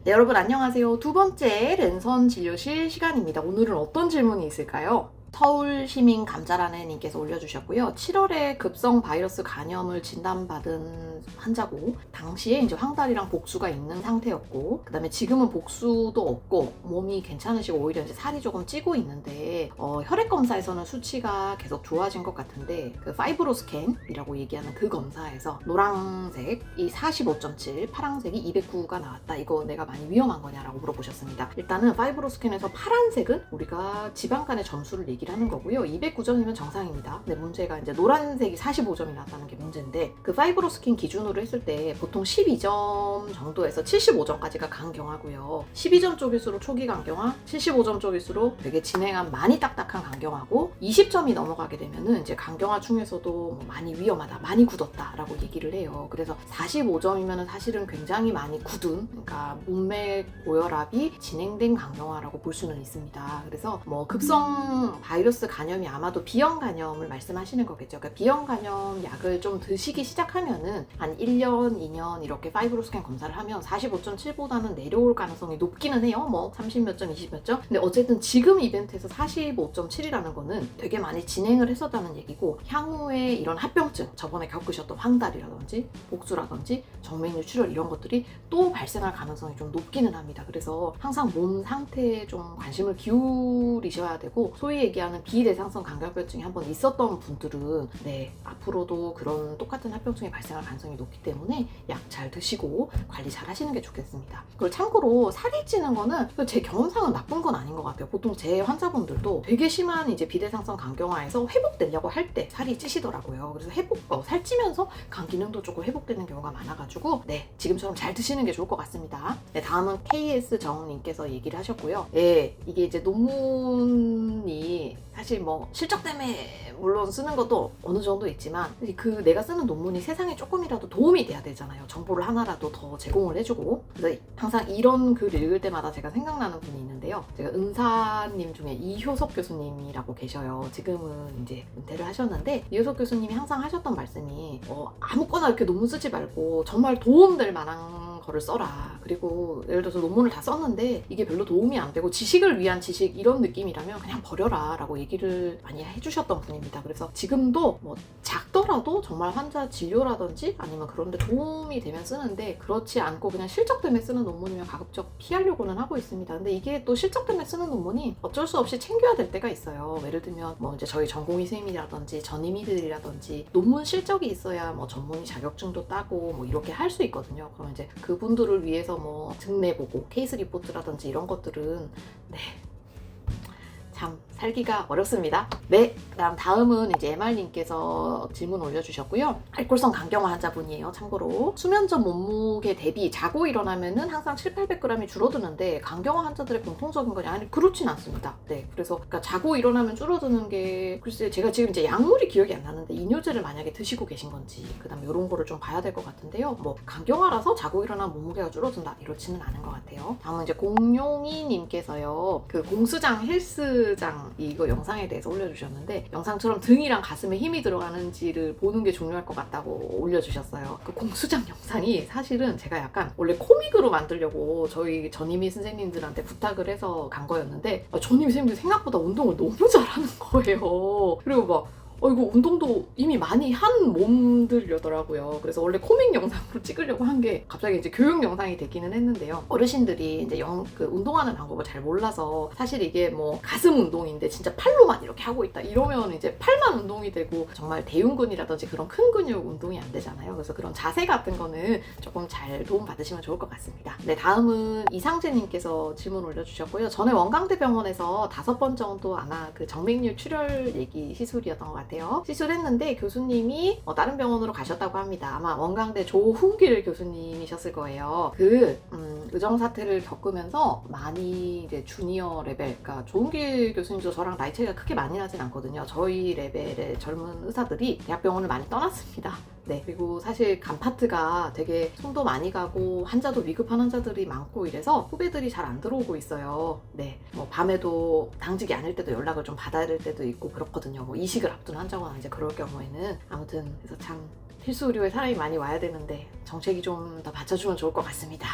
네, 여러분 안녕하세요. 두 번째 랜선 진료실 시간입니다. 오늘은 어떤 질문이 있을까요? 서울시민 감자라네님께서 올려주셨고요. 7월에 급성 바이러스 간염을 진단받은 환자고, 당시에 이제 황달이랑 복수가 있는 상태였고, 그 다음에 지금은 복수도 없고 몸이 괜찮으시고 오히려 이제 살이 조금 찌고 있는데, 혈액 검사에서는 수치가 계속 좋아진 것 같은데, 그 파이브로스캔이라고 얘기하는 그 검사에서 노란색이 45.7, 파란색이 209가 나왔다. 이거 내가 많이 위험한 거냐라고 물어보셨습니다. 일단은 파이브로스캔에서 파란색은 우리가 지방간의 점수를 얘기를 하는 거고요. 209점이면 정상입니다. 근데 문제가 이제 노란색이 45점이 나왔다는 게 문제인데, 그 파이브로스킨 기준으로 했을 때 보통 12점 정도에서 75점까지가 간경하고요. 12점 쪽일수록 초기 간경화, 75점 쪽일수록 되게 진행한 많이 딱딱한 간경화고, 20점이 넘어가게 되면은 이제 간경화 중에서도 뭐 많이 위험하다, 많이 굳었다라고 얘기를 해요. 그래서 45점이면은 사실은 굉장히 많이 굳은, 그러니까 문맥 고혈압이 진행된 간경화라고 볼 수는 있습니다. 그래서 뭐 급성 바이러스 간염이 아마도 B형 간염을 말씀하시는 거겠죠. 그러니까 B형 간염 약을 좀 드시기 시작하면은 한 1년, 2년 이렇게 파이브로스캔 검사를 하면 45.7보다는 내려올 가능성이 높기는 해요. 뭐 30 몇 점, 20 몇 점. 근데 어쨌든 지금 이벤트에서 45.7이라는 거는 되게 많이 진행을 했었다는 얘기고, 향후에 이런 합병증, 저번에 겪으셨던 황달이라든지 복수라든지 정맥류 출혈 이런 것들이 또 발생할 가능성이 좀 높기는 합니다. 그래서 항상 몸 상태에 좀 관심을 기울이셔야 되고, 소위 얘기하는 비대상성 간경합병증이 한번 있었던 분들은 앞으로도 그런 똑같은 합병증이 발생할 가능성이 높기 때문에 약 잘 드시고 관리 잘 하시는 게 좋겠습니다. 그리고 참고로 살이 찌는 거는 제 경험상은 나쁜 건 아닌 것 같아요. 보통 제 환자분들도 되게 심한 이제 비대상성 간경화에서 회복되려고 할 때 살이 찌시더라고요. 그래서 살찌면서 간 기능도 조금 회복되는 경우가 많아가지고 지금처럼 잘 드시는 게 좋을 것 같습니다. 다음은 KS정님께서 얘기를 하셨고요. 이게 이제 논문이 사실 뭐 실적 때문에 물론 쓰는 것도 어느 정도 있지만, 그 내가 쓰는 논문이 세상에 조금이라도 도움이 돼야 되잖아요. 정보를 하나라도 더 제공을 해주고. 그래서 항상 이런 글을 읽을 때마다 제가 생각나는 분이 있는데요. 제가 은사님 중에 이효석 교수님이라고 계셔요. 지금은 이제 은퇴를 하셨는데, 이효석 교수님이 항상 하셨던 말씀이 아무거나 이렇게 논문 쓰지 말고 정말 도움될 만한 거를 써라. 그리고 예를 들어서 논문을 다 썼는데 이게 별로 도움이 안 되고 지식을 위한 지식 이런 느낌이라면 그냥 버려라 라고 얘기를 많이 해주셨던 분입니다. 그래서 지금도 뭐 작더라도 정말 환자 진료라든지 아니면 그런 데 도움이 되면 쓰는데, 그렇지 않고 그냥 실적 때문에 쓰는 논문이면 가급적 피하려고는 하고 있습니다. 근데 이게 또 실적 때문에 쓰는 논문이 어쩔 수 없이 챙겨야 될 때가 있어요. 예를 들면 뭐 이제 저희 전공의 선생님이라든지 전임의들이라든지 논문 실적이 있어야 뭐 전문의 자격증도 따고 뭐 이렇게 할 수 있거든요. 그러면 이제 그분들을 위해서 뭐 증례 보고 케이스 리포트라든지 이런 것들은 참 살기가 어렵습니다. 그다음 다음은 이제 MR님께서 질문 올려주셨고요. 알코올성 간경화 환자분이에요. 참고로 수면 전 몸무게 대비 자고 일어나면은 항상 700~800g이 줄어드는데 간경화 환자들의 공통적인 거냐? 아니, 그렇진 않습니다. 그래서 그러니까 자고 일어나면 줄어드는 게, 글쎄 제가 지금 이제 약물이 기억이 안 나는데 이뇨제를 만약에 드시고 계신 건지 그다음 이런 거를 좀 봐야 될 것 같은데요. 뭐 간경화라서 자고 일어나면 몸무게가 줄어든다 이렇지는 않은 것 같아요. 다음은 이제 공룡이님께서요. 그 공수장 헬스장 이거 영상에 대해서 올려주셨는데, 영상처럼 등이랑 가슴에 힘이 들어가는지를 보는 게 중요할 것 같다고 올려주셨어요. 그 공수장 영상이 사실은 제가 약간 원래 코믹으로 만들려고 저희 전임의 선생님들한테 부탁을 해서 간 거였는데, 전임의 선생님들 생각보다 운동을 너무 잘하는 거예요. 그리고 막 이거 운동도 이미 많이 한 몸들이더라고요. 그래서 원래 코믹 영상으로 찍으려고 한 게 갑자기 이제 교육 영상이 되기는 했는데요. 어르신들이 이제 그 운동하는 방법을 잘 몰라서, 사실 이게 뭐 가슴 운동인데 진짜 팔로만 이렇게 하고 있다 이러면 이제 팔만 운동이 되고 정말 대흉근이라든지 그런 큰 근육 운동이 안 되잖아요. 그래서 그런 자세 같은 거는 조금 잘 도움 받으시면 좋을 것 같습니다. 다음은 이상재님께서 질문 올려주셨고요. 전에 원광대병원에서 5번 정도 아마 그 정맥류 출혈 얘기 시술이었던 것 같아요. 시술했는데 교수님이 다른 병원으로 가셨다고 합니다. 아마 원광대 조훈길 교수님이셨을 거예요. 의정 사태를 겪으면서 많이 이제 주니어 레벨, 그러니까 조훈길 교수님도 저랑 나이 차이가 크게 많이 나진 않거든요. 저희 레벨의 젊은 의사들이 대학병원을 많이 떠났습니다. 그리고 사실 간 파트가 되게 손도 많이 가고 환자도 위급한 환자들이 많고 이래서 후배들이 잘 안 들어오고 있어요. 뭐 밤에도 당직이 아닐 때도 연락을 좀 받아야 될 때도 있고 그렇거든요. 뭐 이식을 앞둔 환자거나 이제 그럴 경우에는. 아무튼 그래서 참 필수 의료에 사람이 많이 와야 되는데 정책이 좀 더 받쳐주면 좋을 것 같습니다.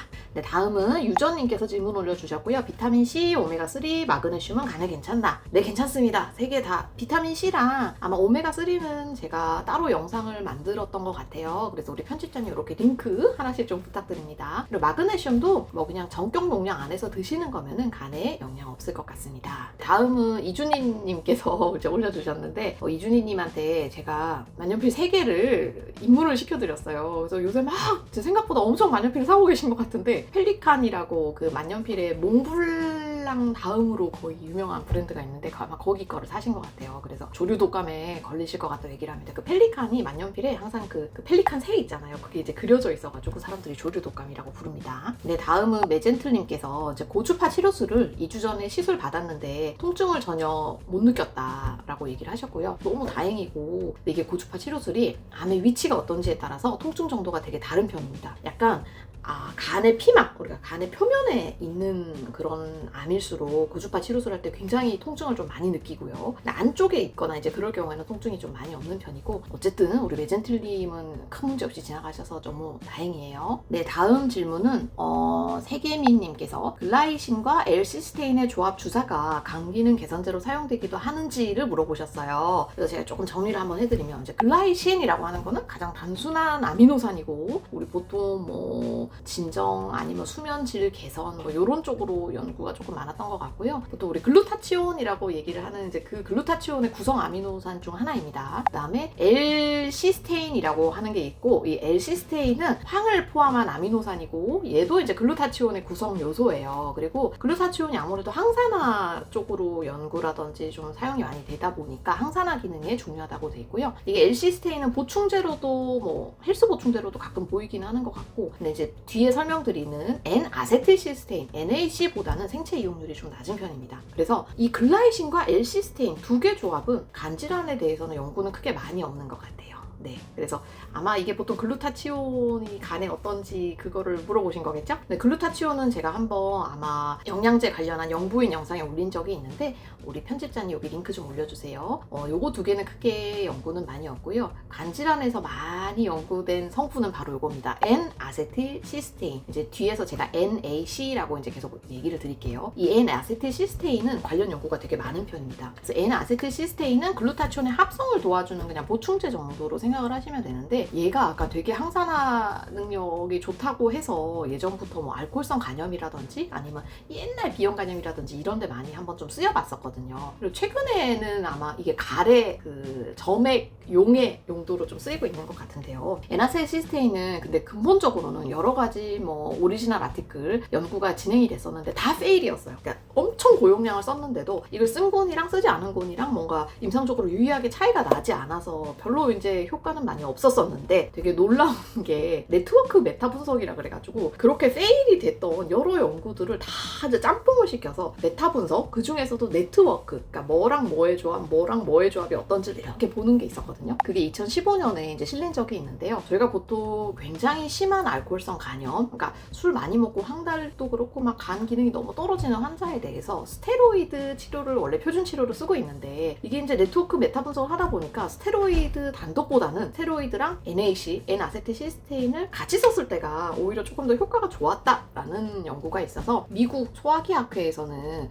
다음 다음은 유전님께서 질문 올려주셨고요. 비타민C, 오메가3, 마그네슘은 간에 괜찮나? 네, 괜찮습니다. 세 개 다. 비타민C랑 아마 오메가3는 제가 따로 영상을 만들었던 것 같아요. 그래서 우리 편집자님 이렇게 링크 하나씩 좀 부탁드립니다. 그리고 마그네슘도 뭐 그냥 전격 용량 안에서 드시는 거면은 간에 영향 없을 것 같습니다. 다음은 이준희님께서 이제 올려주셨는데 이준희님한테 제가 만년필 3개를 입문을 시켜드렸어요. 그래서 요새 막 제 생각보다 엄청 만년필을 사고 계신 것 같은데 펠리칸이라고 그 만년필의 몽블랑 다음으로 거의 유명한 브랜드가 있는데 아마 거기 거를 사신 것 같아요. 그래서 조류 독감에 걸리실 것 같다고 얘기를 합니다. 그 펠리칸이 만년필에 항상 그 펠리칸 새 있잖아요. 그게 이제 그려져 있어가지고 사람들이 조류 독감이라고 부릅니다. 네, 다음은 매젠틀님께서 이제 고주파 치료수를 2주 전에 시술 받았는데 통증을 전혀 못 느꼈다라고 얘기를 하셨고요. 너무 다행이고 이게 고주파 치료술이 암의 위치가 어떤지에 따라서 통증 정도가 되게 다른 편입니다. 약간 간의 피막, 우리가 간의 표면에 있는 그런 암일수록 고주파 치료술 할 때 굉장히 통증을 좀 많이 느끼고요. 안쪽에 있거나 이제 그럴 경우에는 통증이 좀 많이 없는 편이고 어쨌든 우리 매젠틀님은 큰 문제 없이 지나가셔서 너무 다행이에요. 네, 다음 질문은 세계민님께서 글라이신과 L시스테인의 조합 주사가 간 기능 개선제로 사용되기도 하는지를 물어보셨어요. 그래서 제가 조금 정리를 한번 해드리면 이제 글라이신이라고 하는 거는 가장 단순한 아미노산이고 우리 보통 뭐 진정 아니면 수면질 개선 뭐 이런 쪽으로 연구가 조금 많았던 것 같고요. 또 우리 글루타치온이라고 얘기를 하는 이제 그 글루타치온의 구성 아미노산 중 하나입니다. 그다음에 L시스테인이라고 하는 게 있고 이 L시스테인은 황을 포함한 아미노산이고 얘도 이제 글루타치온의 구성 요소예요. 그리고 글루타치온이 아무래도 항산화 쪽으로 연구라든지 좀 사용이 많이 되다 보니까 항산화 기능에 중요하다고 돼 있고요. 이게 L시스테인은 보충제로도 뭐 헬스 보충제로도 가끔 보이긴 하는 것 같고 근데 이제 뒤에 설명드리는 N-아세틸시스테인, NAC보다는 생체 이용률이 좀 낮은 편입니다. 그래서 이 글라이신과 L시스테인 두 개 조합은 간 질환에 대해서는 연구는 크게 많이 없는 것 같아요. 네, 그래서 아마 이게 보통 글루타치온이 간에 어떤지 그거를 물어보신 거겠죠? 네, 글루타치온은 제가 한번 아마 영양제 관련한 영부인 영상에 올린 적이 있는데 우리 편집자님 여기 링크 좀 올려주세요. 요거 두 개는 크게 연구는 많이 없고요. 간 질환에서 많이 연구된 성분은 바로 요겁니다. N-아세틸시스테인. 이제 뒤에서 제가 NAC라고 이제 계속 얘기를 드릴게요. 이 N-아세틸시스테인은 관련 연구가 되게 많은 편입니다. 그래서 N-아세틸시스테인은 글루타치온의 합성을 도와주는 그냥 보충제 정도로 생각을 하시면 되는데 얘가 아까 되게 항산화 능력이 좋다고 해서 예전부터 뭐 알코올성 간염이라든지 아니면 옛날 비형 간염이라든지 이런 데 많이 한번 좀 쓰여봤었거든요. 그리고 최근에는 아마 이게 가래 그 점액 용해 용도로 좀 쓰이고 있는 것 같은데요. N아세틸시스테인은 근데 근본적으로는 여러 가지 뭐 오리지널 아티클 연구가 진행이 됐었는데 다 페일이었어요. 그러니까 엄청 고용량을 썼는데도 이걸 쓴 곤이랑 쓰지 않은 곤이랑 뭔가 임상적으로 유의하게 차이가 나지 않아서 별로 이제 효과는 많이 없었었는데 되게 놀라운 게 네트워크 메타 분석이라 그래가지고 그렇게 페일이 됐던 여러 연구들을 다 이제 짬뽕을 시켜서 메타 분석 그 중에서도 네트워크 그러니까 뭐랑 뭐의 조합 뭐랑 뭐의 조합이 어떤지 이렇게 보는 게 있었거든요. 그게 2015년에 이제 실린 적이 있는데요. 저희가 보통 굉장히 심한 알코올성 간염 그러니까 술 많이 먹고 황달도 그렇고 막 간 기능이 너무 떨어지는 환자에 대해서 스테로이드 치료를 원래 표준 치료로 쓰고 있는데 이게 이제 네트워크 메타 분석을 하다 보니까 스테로이드 단독보다는 스테로이드랑 NAC, N-아세틸시스테인을 같이 썼을 때가 오히려 조금 더 효과가 좋았다라는 연구가 있어서 미국 소화기학회에서는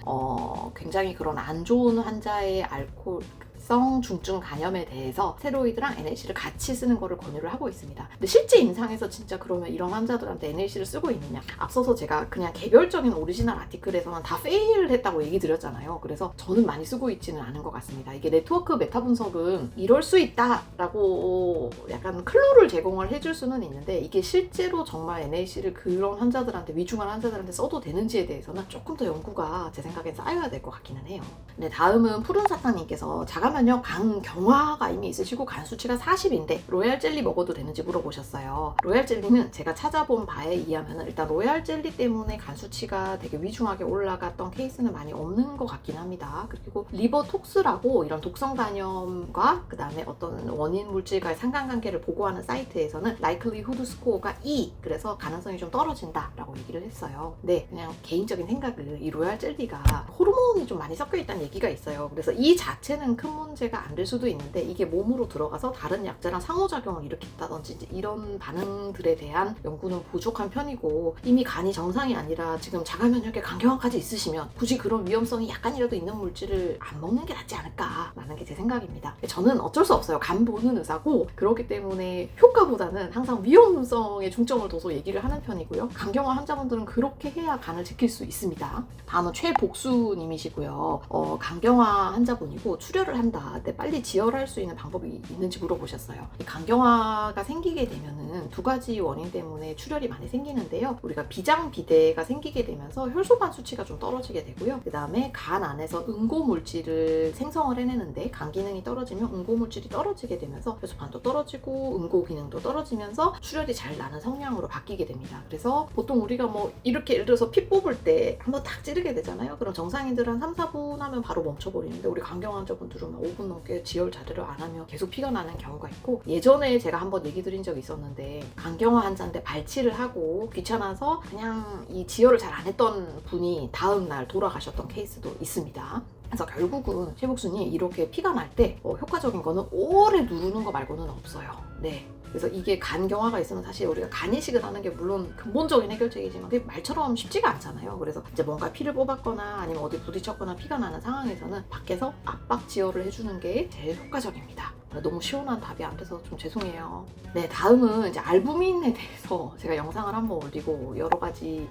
굉장히 그런 안 좋은 환자의 알코올 성 중증 간염에 대해서 스테로이드랑 NAC를 같이 쓰는 거를 권유를 하고 있습니다. 근데 실제 임상에서 진짜 그러면 이런 환자들한테 NAC를 쓰고 있느냐? 앞서서 제가 그냥 개별적인 오리지널 아티클에서는 다 페일을 했다고 얘기 드렸잖아요. 그래서 저는 많이 쓰고 있지는 않은 것 같습니다. 이게 네트워크 메타 분석은 이럴 수 있다라고 약간 클루를 제공을 해줄 수는 있는데 이게 실제로 정말 NAC를 그런 환자들한테 위중한 환자들한테 써도 되는지에 대해서는 조금 더 연구가 제 생각엔 쌓여야 될 것 같기는 해요. 네, 다음은 푸른사탕님께서 자가면역 간경화가 이미 있으시고 간 수치가 40인데 로얄 젤리 먹어도 되는지 물어보셨어요. 로얄 젤리는 제가 찾아본 바에 의하면 일단 로얄 젤리 때문에 간 수치가 되게 위중하게 올라갔던 케이스는 많이 없는 것 같긴 합니다. 그리고 리버톡스라고 이런 독성 간염과 그 다음에 어떤 원인 물질과의 상관관계를 보고하는 사이트에서는 likelihood 스코어가 2 그래서 가능성이 좀 떨어진다라고 얘기를 했어요. 네, 그냥 개인적인 생각은 이 로얄 젤리가 호르몬이 좀 많이 섞여 있다는 얘기가 있어요. 그래서 이 자체는 큰 항생제가 안 될 수도 있는데 이게 몸으로 들어가서 다른 약제랑 상호작용을 일으킨다든지 이제 이런 반응들에 대한 연구는 부족한 편이고, 이미 간이 정상이 아니라 지금 자가 면역에 간경화까지 있으시면 굳이 그런 위험성이 약간이라도 있는 물질을 안 먹는 게 낫지 않을까라는 게 제 생각입니다. 저는 어쩔 수 없어요. 간 보는 의사고, 그렇기 때문에 효과보다는 항상 위험성에 중점을 둬서 얘기를 하는 편이고요. 간경화 환자분들은 그렇게 해야 간을 지킬 수 있습니다. 다음은 최복수님이시고요. 간경화 환자분이고 출혈을 한다. 근데 빨리 지혈할 수 있는 방법이 있는지 물어보셨어요. 이 간경화가 생기게 되면은 두 가지 원인 때문에 출혈이 많이 생기는데요. 우리가 비장비대가 생기게 되면서 혈소판 수치가 좀 떨어지게 되고요. 그 다음에 간 안에서 응고물질을 생성을 해내는데 간 기능이 떨어지면 응고물질이 떨어지게 되면서 혈소판도 떨어지고 응고 기능도 떨어지면서 출혈이 잘 나는 성향으로 바뀌게 됩니다. 그래서 보통 우리가 뭐 이렇게 예를 들어서 피 뽑을 때 한번 딱 찌르게 되잖아요. 그럼 정상인들은 한 3, 4분 하면 바로 멈춰버리는데 우리 간경화 환자분들은 5분 넘게 지혈 자제를 안 하면 계속 피가 나는 경우가 있고, 예전에 제가 한번 얘기 드린 적이 있었는데 간경화 환자인데 발치를 하고 귀찮아서 그냥 이 지혈을 잘 안 했던 분이 다음날 돌아가셨던 케이스도 있습니다. 그래서 결국은 최복수님 이렇게 피가 날 때 효과적인 거는 오래 누르는 거 말고는 없어요. 네. 그래서 이게 간경화가 있으면 사실 우리가 간이식을 하는 게 물론 근본적인 해결책이지만 그게 말처럼 쉽지가 않잖아요. 그래서 이제 뭔가 피를 뽑았거나 아니면 어디 부딪혔거나 피가 나는 상황에서는 밖에서 압박 지혈을 해주는 게 제일 효과적입니다. 너무 시원한 답이 안 돼서 좀 죄송해요. 네, 다음은 이제 알부민에 대해서 제가 영상을 한번 올리고 여러 가지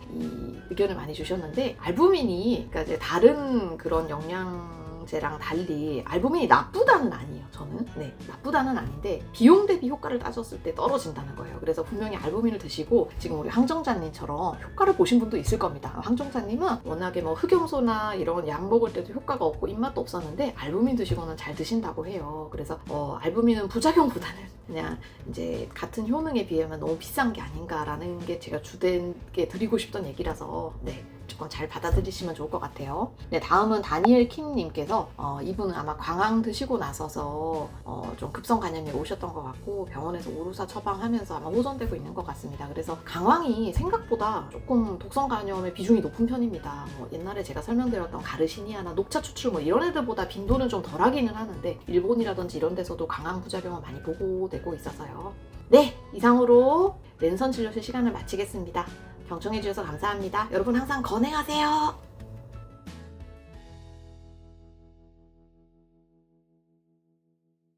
의견을 많이 주셨는데, 알부민이 그러니까 이제 다른 그런 영양제랑 달리 알부민이 나쁘다는 아니에요. 저는 나쁘다는 아닌데 비용 대비 효과를 따졌을 때 떨어진다는 거예요. 그래서 분명히 알부민을 드시고 지금 우리 황정자님처럼 효과를 보신 분도 있을 겁니다. 황정자님은 워낙에 뭐 흑염소나 이런 약 먹을 때도 효과가 없고 입맛도 없었는데 알부민 드시고는 잘 드신다고 해요. 그래서 알부민은 부작용보다는 그냥 이제 같은 효능에 비하면 너무 비싼 게 아닌가라는 게 제가 주되게 드리고 싶던 얘기라서 조금 잘 받아들이시면 좋을 것 같아요. 네, 다음은 다니엘 킴님께서 이분은 아마 광항 드시고 나서서 좀 급성 간염이 오셨던 것 같고 병원에서 오르사 처방하면서 아마 호전되고 있는 것 같습니다. 그래서 강황이 생각보다 조금 독성 간염의 비중이 높은 편입니다. 옛날에 제가 설명드렸던 가르시니아나 녹차 추출 이런 애들보다 빈도는 좀 덜하기는 하는데 일본이라든지 이런 데서도 강황 부작용을 많이 보고되고 있어서요. 네, 이상으로 랜선 진료실 시간을 마치겠습니다. 경청해주셔서 감사합니다. 여러분 항상 건행하세요.